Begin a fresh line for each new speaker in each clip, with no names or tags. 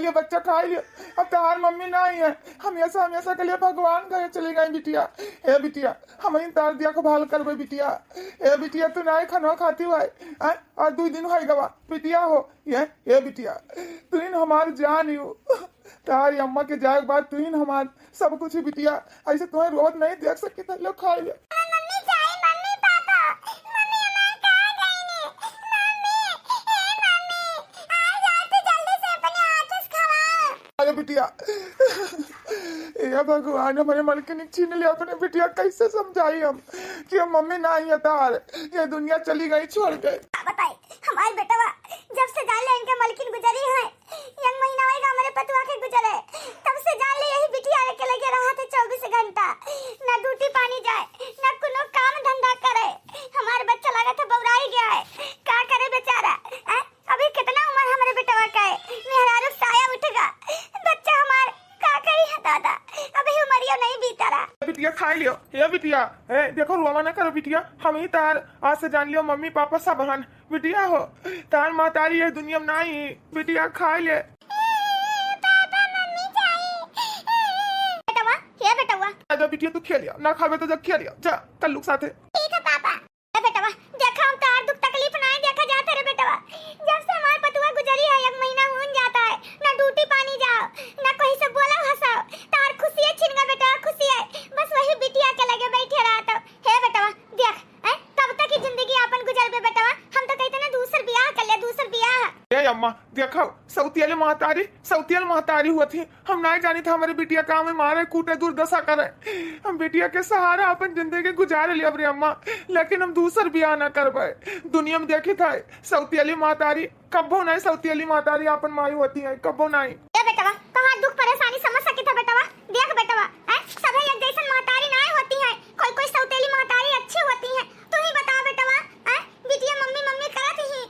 लियो बच्चा, खा लियो। अब तुम्हार मम्मी नहीं है, हमेशा हमेशा के लिए भगवान गए चली गई बिटिया। ए बिटिया हम तार दिया को भाल करबे बिटिया। ए बिटिया तू नहीं खाना खाती हुआ और 2 दिन हो गवा बिटिया हो ये बिटिया तू हमार जान हो। तारी अम्मा के जाए के बाद तू हमार सब कुछ बिटिया। ऐसे तुम्हें रोज नहीं देख सकती था। लो खा लियो। बिटिया ये भगवान हमारे मलकिनी छीन लिया अपने बिटिया। कैसे समझाई हम कि हम मम्मी ना ही तार ये दुनिया चली गई छोड़ के।
बताए हमारे बेटा जब से जान ले इनके मलकिन गुजरी है, यंग महीना होएगा हमारे पतवा के गुजरे, तब से जान ले यही बिटिया के लगे रहा थे 24 घंटा। ना ड्यूटी पानी जाए ना कोनो काम धंधा करे। हमारे बच्चा लगा था बौराई गया है, क्या करे बेचारा। अभी कितना उम्र हमारे बेटवा का है, मेहरारू साया उठेगा, बच्चा हमार का करी है दादा। अभी उमरियो नहीं बीता रहा।
बिटिया खा लियो। ये बिटिया देखो रोवा ना करो बिटिया। हम ही तार आज से जान लियो मम्मी पापा सब हन बिटिया हो। तार माँ तारी ये दुनिया में नहीं बिटिया। खा ले बेटा बिटिया तू खेलियो ना खावे तो जब खेलियो जा कल्लू साथे।
ठीक है पापा। बेटवा देखा हम तार दुख तकलीफ नहीं देखा जाता रे बेटवा। जब से हमारे पतुआ गुजरी है 1 महीना हो जाता है, ना ड्यूटी पानी जाओ ना कहीं से बोला हंसाओ। तार खुशी है छिन गया बेटा, खुशी है बस वही बिटिया के लगे बैठे रहा। तो हे बेटवा देख तब तक की जिंदगी अपन गुजर बे बेटवा। हम तो कहते ना दूसर ब्याह कर ले, दूसर ब्याह।
ए अम्मा देखो सौतियल महतारी हुआ थी। हम नहीं जानी था हमारे बिटिया काम में मारे कूटे दुर्दशा करे। हम बिटिया के सहारा अपन जिंदगी गुजार लिया रे अम्मा, लेकिन हम दूसर ब्याह ना करबे। दुनिया में देखी था सौतियली महतारी कब्बो नहीं, सौतियली महतारी अपन माई होती है कब्बो नहीं।
ए बेटवा कहां दुख परेशानी समझ सकी था बेटवा। देख बेटवा सब एक जैसन महतारी नहीं होती है, कोई कोई सौतेली महतारी अच्छी होती है। तू ही बता बेटवा बिटिया मम्मी मम्मी करत ही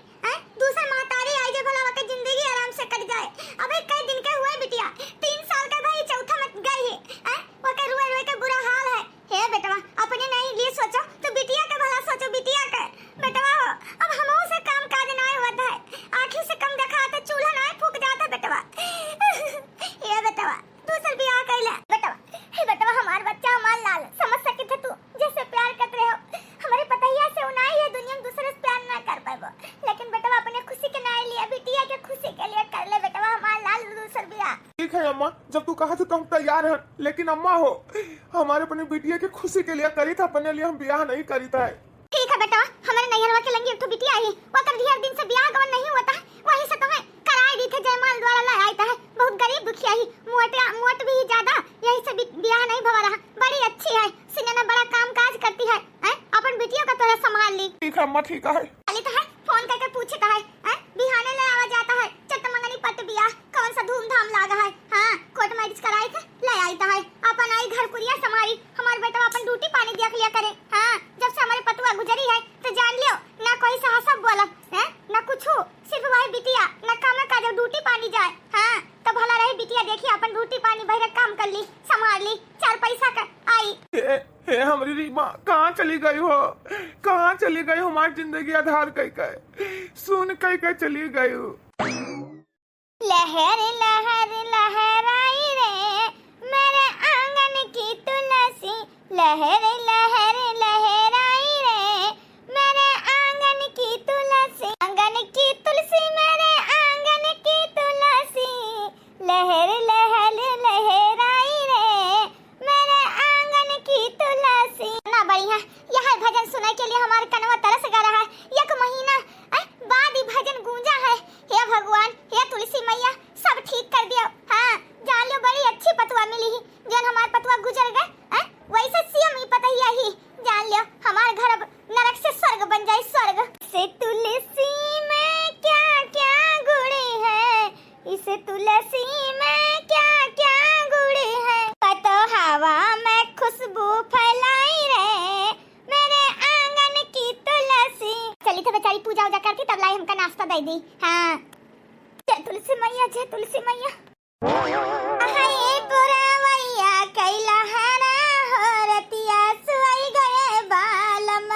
दूसर महतारी आई जे भला के जिंदगी आराम से कट जाए। अबे कई दिन के हुए बिटिया, 3 साल का भाई चौथा में गई है वो के रुए रुए के बुरा हाल है। हे बेटवा अपने नहीं लिए सोचो तो बिटिया का भला सोचो। बिटिया का बेटवा हो अब हमो से काम काज नहीं होता है, आंखी से कम देखा तो चूल्हा नहीं फूक जाता बेटवा। ये बेटवा दूसर ब्याह कर ले बेटवा। हे बेटवा हमार बच्चा हमार लाल समझ सके थे तू जैसे प्यार करते हो हमारे पतैया से उनाई है दुनिया में दूसरे से प्यार ना कर पाएबो। लेकिन बेटवा अपने खुशी के नहीं लिया, बिटिया के खुशी के लिए कर ले बेटवा हमार लाल दूसर ब्याह।
ठीक है अम्मा जब तू कहा तो हम तैयार हैं, लेकिन अम्मा हो हमारे अपनी बिटिया के खुशी के लिए करी था, अपने लिए हम ब्याह नहीं करी था।
ठीक है बेटा हमारे नैहरवा के लंगी तो बिटिया ही वो कर ढेर दिन से ब्याह गवन नहीं होता है, वहीं से तुम्हें कराई दी थे जयमाल द्वारा लाया था। बहुत गरीब दुखिया ही मोट भी ज्यादा, यही से ब्याह नहीं भवा रहा। बड़ी अच्छी है, सिनेमा बड़ा काम काज करती है अपन बिटिया का तोरा संभाल ली।
ठीक है अम्मा ठीक है।
अली तो है फोन करके पूछता है बिहाने ले आवा जाता है चटमंगनी पट बियाह कौन सा धूमधाम लागा है। हां कोर्ट मैरिज कराई थे ले आईता है अपन आई घर कुरिया समारी। हमारे बेटा अपन ड्यूटी पानी देख लिया करे। हां जब से हमारे पतुआ गुजरी है तो जान लियो ना कोई से हंसा बोला ना कुछ सिर्फ वही बिटिया ना काम का जो ड्यूटी पानी जाए। हां तो भला रही बिटिया देखी अपन ड्यूटी पानी बहरे काम कर ली संभाल ली 4 पैसा का आई।
हे हमारी रीमा कहाँ चली गई हो, कहाँ चली गई हो। हमारी जिंदगी आधार कई सुन कई चली गई हो।
लहर लहर लहराई रे मेरे आंगन की तुलसी। लहर लहर लहराई रे मेरे आंगन की तुलसी। आंगन की तुलसी मेरे आंगन की तुलसी। लहर लहर लहराई रे मेरे आंगन की तुलसी। ना बढ़िया यह भजन सुनने के लिए हमारे कनवा तरस गा रहा है। 1 महीना बाद ही भजन गूंजा है। हे भगवान हे तुलसी मैया सब ठीक कर दियो। हाँ जान लो बड़ी अच्छी पतुआ मिली ही जन हमारे पतुआ गुजर गए वैसे सीएम ही पतैया ही जान लियो हमारे घर अब नरक से स्वर्ग बन जाए स्वर्ग। से तुलसी में क्या क्या गुड़ी है, इस तुलसी में क्या क्या गुड़ी है। पतो हवा में खुशबू फैलाई रे मेरे आंगन की तुलसी। चली तो बेचारी पूजा उजा करती तब लाई हमका नाश्ता दे दी। हाँ जय तुलसी मैया जय तुलसी मैया। हाय पुरवैया कैला हरा होरतिया सुई गए बालम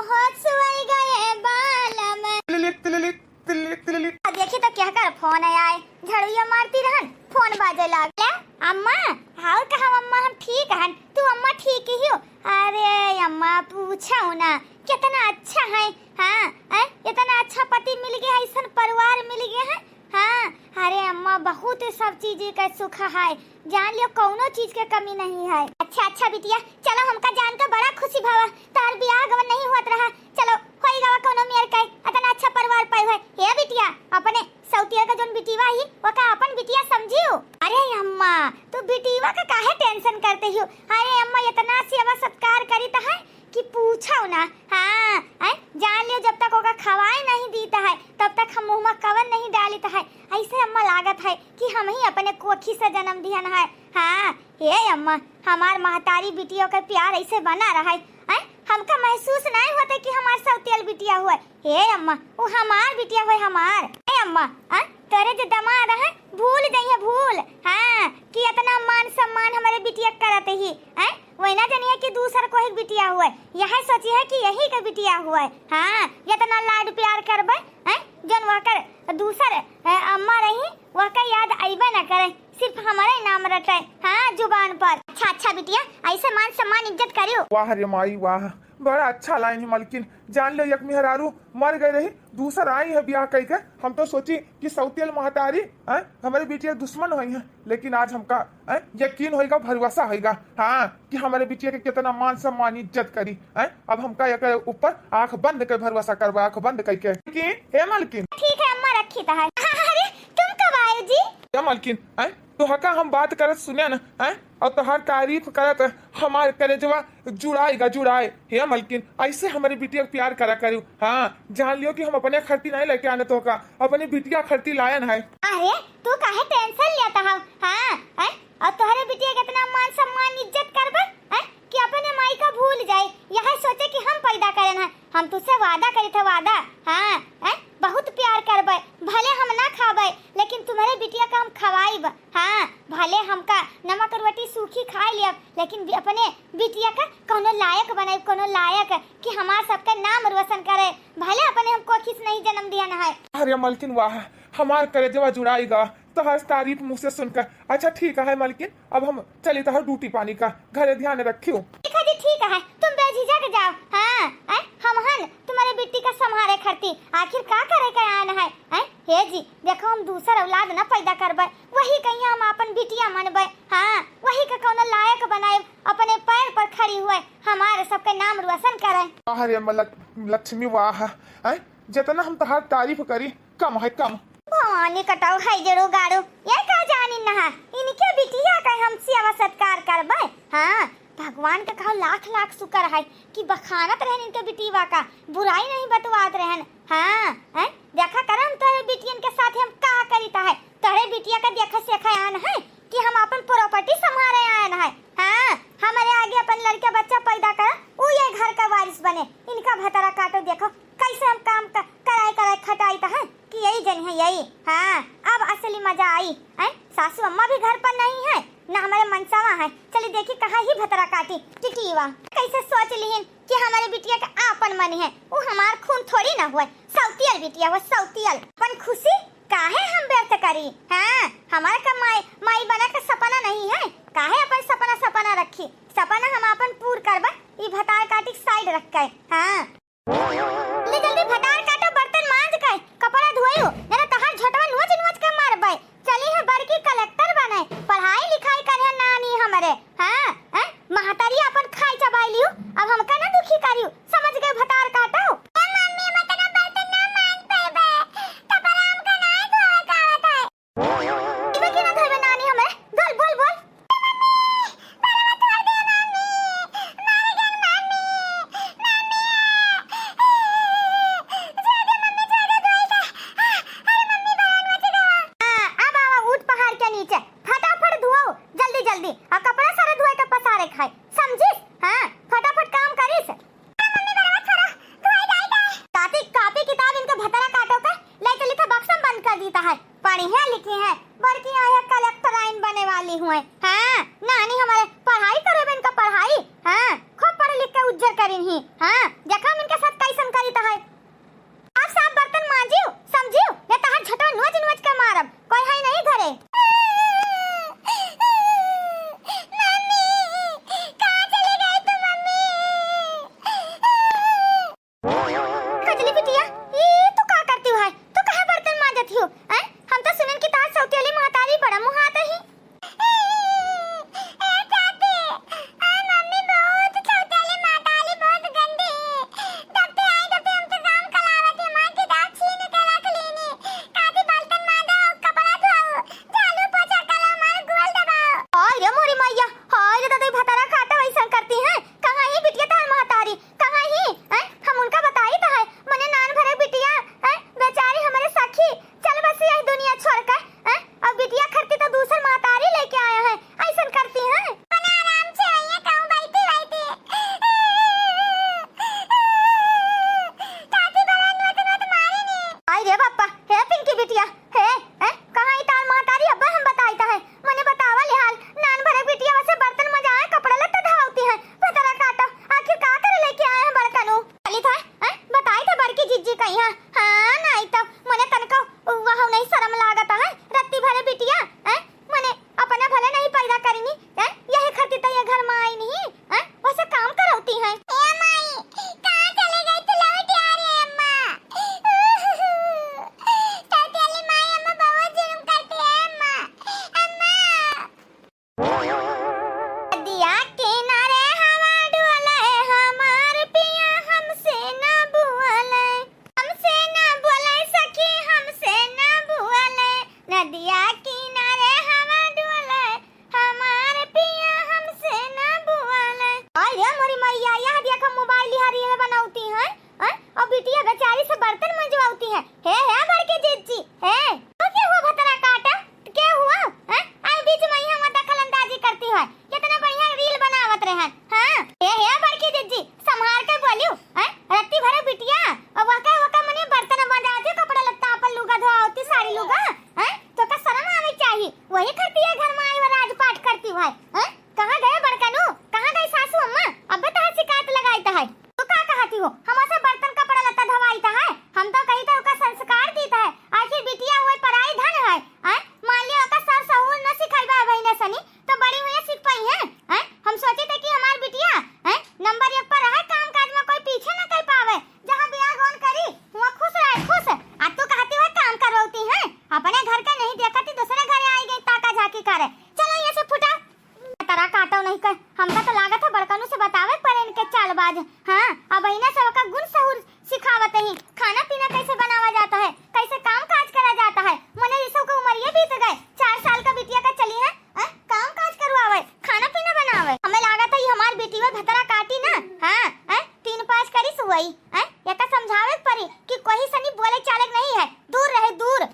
हो सुई गए बालम।
तिलिक तिलिक तिलिक तिलिक
देखी तो तो क्या कर फोन आए झड़ुआ मारती रहन फोन बाजे लागला। अम्मा हाउ कहा अम्मा हम ठीक हन तू अम्मा ठीक ही हो। अरे अम्मा पूछो ना कितना अच्छा है। हाँ इतना अच्छा पति मिल गया है, ऐसा परिवार मिल गया है। हाँ अरे अम्मा बहुत सब चीज का सुख है, जान लियो कोनो चीज के कमी नहीं है। अच्छा बिटिया चलो हमका जान के बड़ा खुशी भावा तार बियाह गवन नहीं होत रहा। चलो होई गवा कोनो मेर के इतना अच्छा परिवार पाई है। हे बिटिया अपने सौतिया का जोन बिटिवा ही वो का अपन बिटिया समझियो। अरे अम्मा तू बिटिवा का काहे टेंशन करते हो। अरे अम्मा इतना सेवा सत्कार करी त है कि पूछो ना। हाँ जान लियो जब तक ओका खवाए नहीं दीता है तब तक हम मुंह में कवन नहीं डालता है। ऐसे अम्मा लागत है कि हम ही अपने कोखी से जन्म दिया है। हाँ ये अम्मा हमार महतारी बिटियों का प्यार ऐसे बना रहा है। हमका महसूस नहीं होता कि हमार सौतेल बिटिया हुआ। हे अम्मा वो हमार बिटिया हुआ हमार। हे अम्मा तेरे जो दमाद है भूल जाइए भूल। हाँ कि इतना मान सम्मान हमारे बिटिया करते ही वही ना जानिए कि दूसर को ही बिटिया हुआ है। यह सोची है कि यही का बिटिया हुआ है। हाँ इतना लाड प्यार करबे जन वकर दूसर अम्मा रही वह का याद आइबे न करे, सिर्फ हमारे नाम रटे। हाँ जुबान पर। अच्छा बिटिया ऐसे मान सम्मान इज्जत करियो।
वाह रे माई वाह बड़ा अच्छा लाइन है मलकिन। जान लो एक मेहरारू मर गई रही दूसर आई है ब्याह कई के। हम तो सोची कि सौतेल महतारी हमारे बिटिया दुश्मन हुई है, लेकिन आज हमका यकीन होगा भरोसा होगा। हाँ कि हमारे बिटिया के कितना मान सम्मान इज्जत करी। अब हमका एक ऊपर आंख बंद कर भरोसा करवा आंख बंद करके। हे मलकिन
ठीक है अम्मा रखी था। अरे तुम कब आए जी?
हे मलकिन तो हका हम बात करत सुने न और तोहार तारीफ करत हमार कलेजवा जुड़ाए। हे मलकिन ऐसे हमारी बिटिया प्यार करा करू। हाँ जान लियो कि हम अपने खर्ती नहीं लेके आने तो का अपनी बिटिया खर्ती लायन है।
अरे तू काहे टेंशन लेता है। हाँ और तुम्हारे बिटिया कितना मान सम्मान इज्जत करबे कि अपने माई का भूल जाए। यह सोचे कि हम पैदा करन है। हम तुझसे वादा करी था वादा। हाँ बहुत प्यार करबे भले हम ना खाबे लेकिन तुम्हारे बिटिया का हम खवाइब। हाँ भले हमका नमक रोटी सूखी खा लिया लेकिन अपने बिटिया का कोनो लायक बनाए, कोनो लायक कि हमार सबका नाम रोशन करे। भले अपने हमको किस नहीं जन्म दिया ना है।
अरे मलकिन वाह हमार कलेजवा जुड़ाएगा तो हर तारीफ मुँह से सुनकर। अच्छा ठीक है मलकिन अब हम चले तो ड्यूटी पानी का घर ध्यान रखियो।
ठीक है तुम बेझिझक जाओ। हाँ हम हन तुम्हारे बेटी का संभाले खरती आखिर का करे का आन है। हे जी देखो हम दूसर औलाद न पैदा करबे वही कहीं हम अपन बिटिया मनबे। हाँ वही का कोनो लायक बनाए अपने पैर पर खड़ी हुए हमारे सबके नाम रोशन करे।
अरे लक्ष्मी वाह जितना हम तोहार तारीफ करी कम है कम।
भवानी कटाऊ है जड़ो गाड़ो ये का जानी ना इनके बिटिया का हम सेवा सत्कार करबे। हाँ भगवान का कहो लाख शुक्र है कि बखानत रहन इनके बिटिया का बुराई नहीं बतवात रहन। हाँ देखा कर हम तोरे बिटियन के साथ हम का करीता है। तोरे बिटिया का देखा सेखा आन है कि हम अपन प्रॉपर्टी संभाले आन है। हाँ हमारे आगे अपन लड़का बच्चा पैदा कर वो ये घर का वारिस बने। इनका भतरा काटो देखो कैसे हम काम कराए खटाई है कि यही जन है यही। हाँ अब असली मजा आई। सासू अम्मा भी घर पर नहीं है ना हमारे मनसावा है। चलिए देखिए कहाँ ही भतरा काटी टिकलीवा कैसे सोच लिहिन कि हमारे बिटिया का आपन मन है। वो हमार खून थोड़ी ना हुए सौतियल बिटिया वो सौतियल अपन खुशी काहे हम व्यक्त करी। हाँ हमारे का माई बना का सपना नहीं है काहे अपन सपना रखी। सपना हम अपन पूर करबे ई भतार काटी साइड रख के। हाँ ले जल्दी भतार काटो बर्तन मांज के कपड़ा धोइयो ना तहार झटवा नोच के मारबे। चली है बड़की कलेक्टर बने पढ़ाई लिखाई करे नानी हमरे। हाँ महतारी अपन खाई चबाई लियो अब हमका ना दुखी करियो समझ गए भतार काटो। मम्मी मतलब बर्तन ना मांज पेबे कपड़ा हमका ना धोए का होता है। इबे की ना धोए नानी हमरे बोल पढ़िया लिखी है बड़की आया कलेक्टर आइन बने वाली हुए। हाँ नानी हमारे पढ़ाई करो इनका पढ़ाई। हाँ खूब पढ़ लिख के उज्जर करी ही। हाँ देखा इनके साथ कैसन करी है। आप सब बर्तन मांजियो समझियो ये तहार झटवा नोच हो, हमसे बर्तन कपड़ा लत्ता धवाई था है, हम तो कही था उसका संस्कार दी था, आखिर बिटिया हुई पराई धन है, मान लिया उसका सर सहूर न सिखाई भाई ने सनी तो बड़ी हुई सीख पाई है, हम सोचे थे कि हमारी बिटिया नंबर 1 पर है, काम काज में कोई पीछे न कर पावे, जहाँ ब्याह गौन करी वहाँ खुश रहे खुश। आज तू कहती है काम करवाती है, अपने घर का नहीं देखती दूसरे घर आई गई ताका झाकी करे। चलो ये से फुटा तारा काटो नहीं कर, हमका तो लागत है बड़कनू से बतावे पर इनके चालबाज। हाँ अब इन्हें सबका गुण सहूर सिखावत ही, खाना पीना कैसे बनावा जाता है, कैसे काम काज करा जाता है। मने ये सब का उम्र ये बीत गए, 4 साल का बिटिया का चली है, काम काज करवावे खाना पीना बनावे। हमें लागत है ये हमारी बेटी में भतरा काटी ना, हाँ 3-5 करी सुई ये का समझावे परी कि कोई सनी बोले चालक नहीं है, दूर रहे दूर।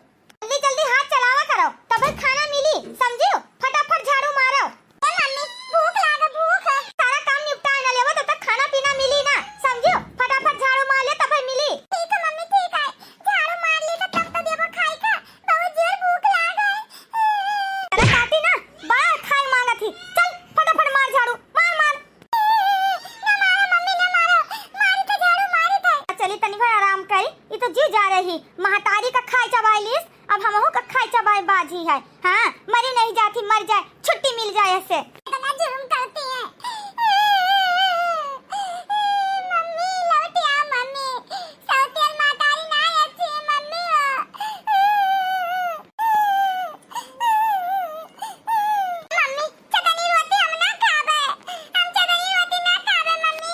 जल्दी जल्दी हाथ चलावा करो तभी खाना मिली, समझियो। फटाफट झाड़ू मारो। मम्मी भूख लागे, भूख है, सारा काम निपटा न लेवो तब तक खाना पीना मिली ना, समझियो। फटाफट झाड़ू मार ले तभी मिली। ठीक है मम्मी ठीक है, झाड़ू मार ली तो तब तो देबो खाई का, बहुत जोर भूख लागे। अरे काटी ना बाहर खाई मांगा थी, चल फटाफट मार झाड़ू, मार मार। ना मारो मम्मी ना मारो, मारी तो झाड़ू मारी था। चली तनी भर आराम करी, ये तो जी जा रही महतारी का खाई चबाई लीस, अब हमहू का खाई चबाई बाजी है। हाँ मरी नहीं जाती, मर जाए छुट्टी मिल जाए ऐसे। इतना जुर्म करती है। मम्मी लौट आ मम्मी, सौतेल महतारी ना अच्छी है मम्मी। मम्मी चटनी रोटी हम ना खावे, हम चटनी रोटी ना खावे मम्मी।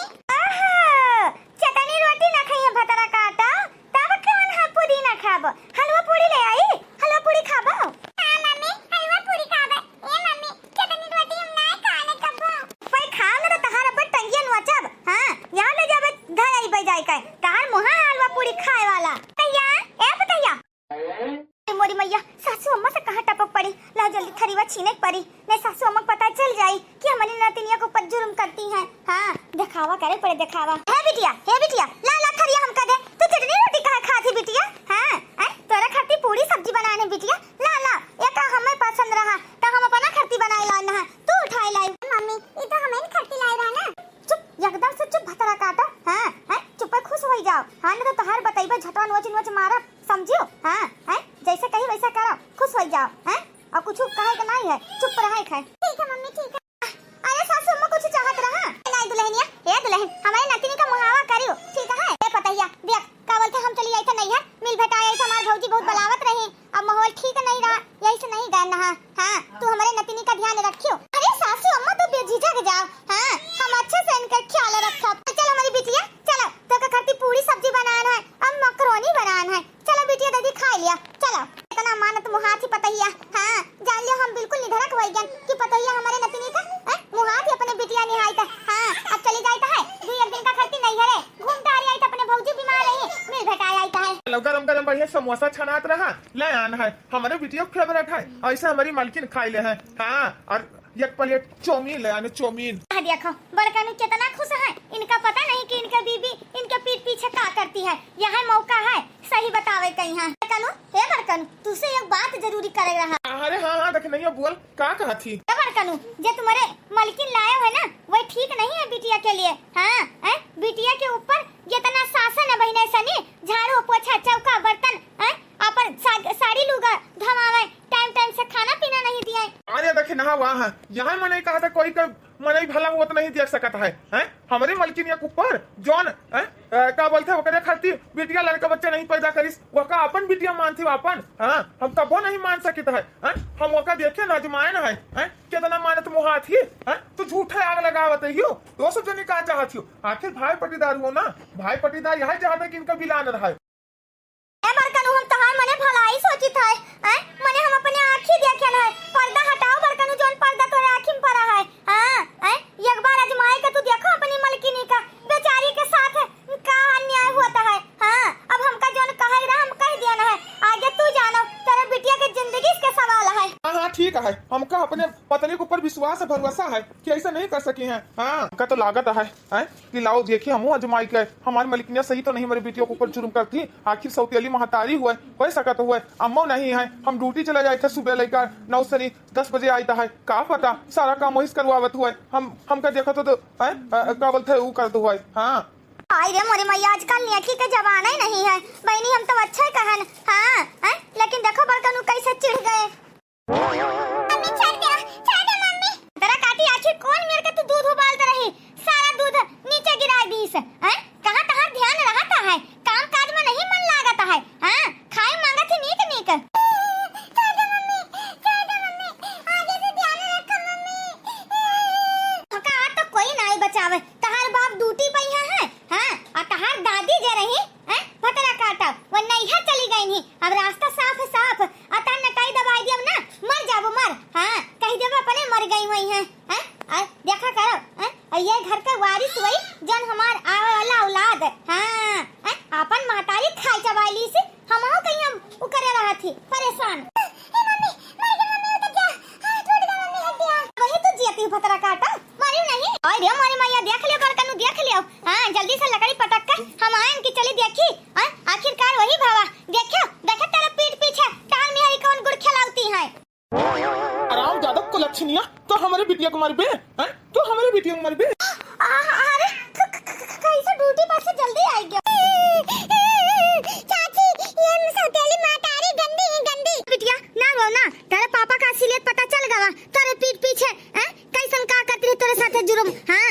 चटनी रोटी ना खाइए भतरा काटा, तब कौन हा पूरी ना खाबो, हलवा पूरी ले आई, हलवा पूरी खाबो। हां मम्मी हलवा पूरी खाबे। ए मम्मी चटनी रोटी हम ना खाने कबो। भाई खाओ ना तो तहार अब टंगियन वचब, हां यहां ले जाबे घर आई बे जाई काय, तहार मुहा हलवा पूरी खाए वाला। तैया ए बतैया मोरी मैया, सासू अम्मा से कहां टपक पड़ी, ला जल्दी थरीवा छीने पड़ी, नहीं सासू अम्मा पता चल जाई कि हमारी नातिनिया को ऊपर जुर्म करती हैं। हां दिखावा करे पड़े दिखावा। हे बिटिया ला ला थरिया हमका दे, तू चटनी रोटी कहां खाती बिटिया? हां तोरा खाती पूरी सब्जी बनाने बिटिया, ला ला ये का हमें पसंद रहा तो हम अपना खाती बनाई लाना है, तू उठाई लाई। मम्मी ये तो हमें खाती लाई रहा ना। चुप एकदम से चुप भतरा काटा। हां चुप पे खुश हो जाओ, हां ना तो तहार बताइबा झटवा नोच मारा, समझियो। हां जैसे कही वैसा करो, खुश हो जाओ। और कुछ कहे का नहीं है, चुप रहे खाए। ठीक है मम्मी ठीक है। अरे सासू अम्मा कुछ चाहत रहा नहीं दुल्हनिया, ए दुल्हन हमारी नतिनी का मुहावा करियो ठीक है। ए पतैया देख का बोलते हम चली आई तो नहीं है, मिल भेटाई आई तो हमार भौजी बहुत बलावत रही, अब माहौल ठीक नहीं रहा, यही से नहीं गए ना। हां तू हमारे नतिनी का ध्यान रखियो। अरे सासू अम्मा तू बेझिझक जाओ, हां हम अच्छे से इनका ख्याल रखब। चल हमारी बिटिया चलो, तो का खाती पूरी सब्जी बनाना है, अब मकरोनी बनाना है, चलो बिटिया दादी खा लिया। चलो इतना मानत मुहात ही पतैया। हां जान लियो हम बिल्कुल निधड़क होइगन कि पतैया हमारे नतिनी का मुहात ही अपने बिटिया निहाई था। हां अब चली जाई है, 2 दिन का खर्ची नहीं है, घूमता आ रही आई तो अपने भौजी बीमार रही, मिल भेटाई आई है।
गरम गरम बढ़िया समोसा छनात रहा, ले आना है हमारे बिटिया फेवरेट है, ऐसे हमारी मालकिन खाई ले है। हाँ और एक प्लेट चौमीन ले आने, चौमीन।
देखो बड़का नु कितना खुश है, इनका पता नहीं कि इनका बीबी इनके पीठ पीछे क्या करती है, यहाँ मौका है सही बतावे कहीं। हाँ बड़कनू तुझसे एक बात जरूरी करे रहा।
अरे हाँ देख नहीं बोल का कहा थी।
बड़कनू जो तुम्हारे मालकिन लाया है ना वही ठीक नहीं है बिटिया के लिए। हाँ बिटिया के ऊपर जितना शासन है बहने सनी, झाड़ू पोछा चौका बर्तन अपन साड़ी लुगा धमावे, टाइम से खाना पीना नहीं दिया।
अरे देखे ना वहाँ यहाँ मैंने कहा था कोई का मने भला वो तो नहीं देख सकता है, हमारे मलकिन के ऊपर जौन का बोलते वो करे खाती बिटिया लड़का बच्चा नहीं पैदा करिस, वो का अपन बिटिया मानती अपन। हाँ हम तबो नहीं मान सकते है, हम वो का देखे ना जमाए ना है, कितना माने तो मुहात ही तो झूठे आग लगावत है। तो सब जने का चाहती हो, आखिर भाई पटीदार हो ना, भाई पटीदार यहाँ चाहता कि इनका बिलान रहा।
बड़कनू हम तहार मने भलाई सोची था, मने हम अपने आँखी देखे ना है, पर्दा हटाओ बड़कनू, जोन पर्दा तोरे आँखी में पड़ा है। एक बार आजमाए का तू देखो अपनी मलकिनी का, बेचारी के साथ का अन्याय होता है। अब हमका जोन कह रहा हम कह दिया ना है, आगे तू जानो तेरे बिटिया के जिंदगी के सवाल है।
हाँ ठीक है, हमका अपने पत्नी के ऊपर विश्वास भरोसा है कि ऐसा नहीं कर सकी है। हाँ हमका तो लागत है कि लाओ देखिए हम अजमाई के हमारी मलिकिनिया सही तो नहीं हमारी बेटियों के ऊपर जुर्म करती, आखिर सौतेली महतारी हुए हो सकत हुए, अम्मो नहीं है, हम ड्यूटी चले जाए थे सुबह लेकर 9 से 10 बजे आईता है, का पता सारा काम वही करवावत हुए, हमका देखा तो क्या बोलते वो करते हुए। हाँ
आई रे मोरे मैया, आजकल नेकी का जमाना ही नहीं है बहनी। हम तो अच्छा ही कहन हाँ, लेकिन देखो बड़कनू कैसे चिढ़ गए। मम्मी छोड़ दे मम्मी। तेरा काटी आखिर कौन मेरे के तू दूध उबालते रही, सारा दूध नीचे गिरा दीस हैं। कहां कहां ध्यान रहता है, काम काज में नहीं मन लागता है। हां खाए मांगा थी नीक नीक। छोड़ दे मम्मी आगे से ध्यान रख मम्मी। का तो कोई नहीं बचावे, तहार बाप ड्यूटी पे है हां, और तहार दादी जे रही हैं भतरा काटा वो नैहर चली गई नहीं। अब रास्ता साफ साफ अता न कई दवाई दिया ना, मर जाबो मर। हां कह देबो अपने मर गई हुई है हैं। और देखा करो हैं ये घर का वारिस वही जन हमार आवे वाला औलाद। हां अपन महतारी खाई चबाली से हमहु कहीं हम उकरे रहा थी परेशान। ए मम्मी उतर जा, हां छोड़ दे मम्मी हटिया। वही तो जियती भतरा काटा मारियो नहीं। ओए रे मारी मैया देख लियो बड़कनू देख लियो। हां जल्दी से लकड़ी पटक के हम आएन की चली देखी। हां आखिरकार वही भावा देखो तेरे पीठ पीछे टांग में हरी कौन गुड़ खिलाती है।
आराम ज्यादा कुलच्छनिया तो हमारे बिटिया को मार बे हैं, तो हमारे बिटिया को मार बे।
अरे कैसे ड्यूटी पर से जल्दी आई गया। चाची ये सौतेली मातारी गंदी बिटिया ना रो ना, तेरे पापा का असलियत पता चल गया तेरे पीठ पीछे हैं कैसन का करती तेरे साथ जुर्म। हां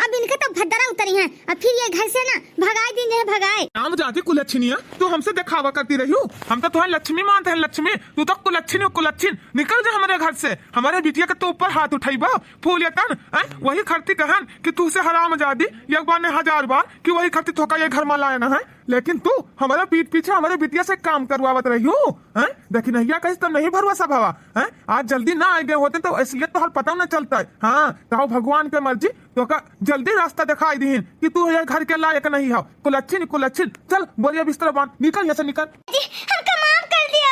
अब इनके तो भद्दरा उतरी हैं, अब फिर ये घर से ना भगाए दिन है भगाए।
आम जाती कुलच्छनिया तू हमसे दिखावा करती रही हो, हम तो तुम्हें लक्ष्मी मानते हैं लक्ष्मी, तू तो कुलच्छिन निकल जा हमारे घर से। हमारे बिटिया के तो ऊपर हाथ उठाईबा फूल यतन वही खरती कहन कि तू से हराम जादी एक बार ने 1000 बार कि वही खरती थोका ये घर में लाया ना है, लेकिन तू हमारे पीठ पीछे हमारे बिटिया से काम करवावत रही हो हैं। देखी नैया कैसे तो नहीं भरोसा भावा हैं, आज जल्दी ना आए गए होते तो असलियत तो हर पता न चलता है। हाँ तो भगवान के मर्जी तो का जल्दी रास्ता दिखाई दी कि तू ये घर के लायक नहीं हो। कुलच्छिन चल बोलिए बिस्तर बांध निकल यहाँ से निकल।
हमका माफ कर दिया,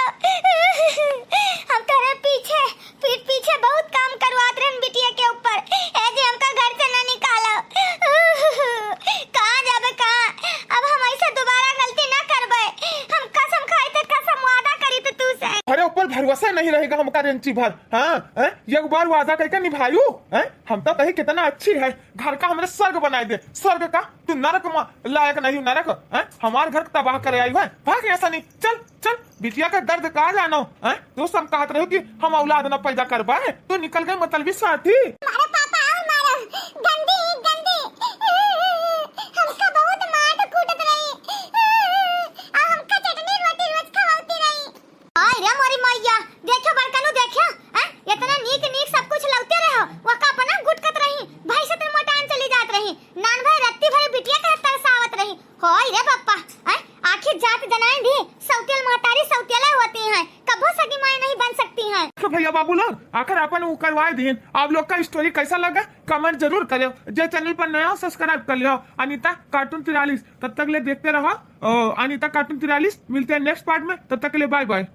हम तेरे पीठ पीछे बहुत काम करवाते रहे बिटिया के ऊपर। ऐसे हमका घर से ना निकालो। कहाँ जाबे कहाँ, अब हम ऐसे दोबारा गलती ना करबे। हम कसम खाई थे, कसम वादा करी थे तू से।
अरे ऊपर भरोसा नहीं रहेगा हमका रेंची भर। हाँ एक बार वादा करके निभायू हैं, हम तो कहीं कितना अच्छी है, घर का हमारे स्वर्ग बनाए दे, स्वर्ग का तू नरक लायक नहीं नरक हैं, हमारे घर तबाह करे आई है। भाग ऐसा नहीं, चल बिटिया का दर्द कहाँ जानो हैं, तू सब कहत रहो कि हम औलाद न पैदा कर पाए, तू निकल गए मतलबी साथी।
हमारे पापा हमारा गंदी हमका बहुत मार कूटत रही, हमका चटनी रोटी रोज खवाती रही। आय रे मोरी मैया देखो बड़कनू देखो हैं, इतना नीक सब कुछ लौते रहो, वका अपना गुटकत रही भाई से तो मोटान चली जात रही, नान भाई रत्ती भर बिटिया का तरसावत रही। होय रे पप्पा हैं, आखिर जात जनाएं भी सौतेल महतारी सौतेला होती हैं, कबो सगी माई नहीं बन सकती हैं।
तो भैया बाबू लोग आकर अपन वो करवाए दिन, आप लोग का स्टोरी कैसा लगा कमेंट जरूर करियो, जो चैनल पर नया हो सब्सक्राइब कर लियो। अनीता कार्टून 43 तब तक ले देखते रहो। अनीता कार्टून 43 मिलते हैं नेक्स्ट पार्ट में, तब तक के लिए बाय बाय।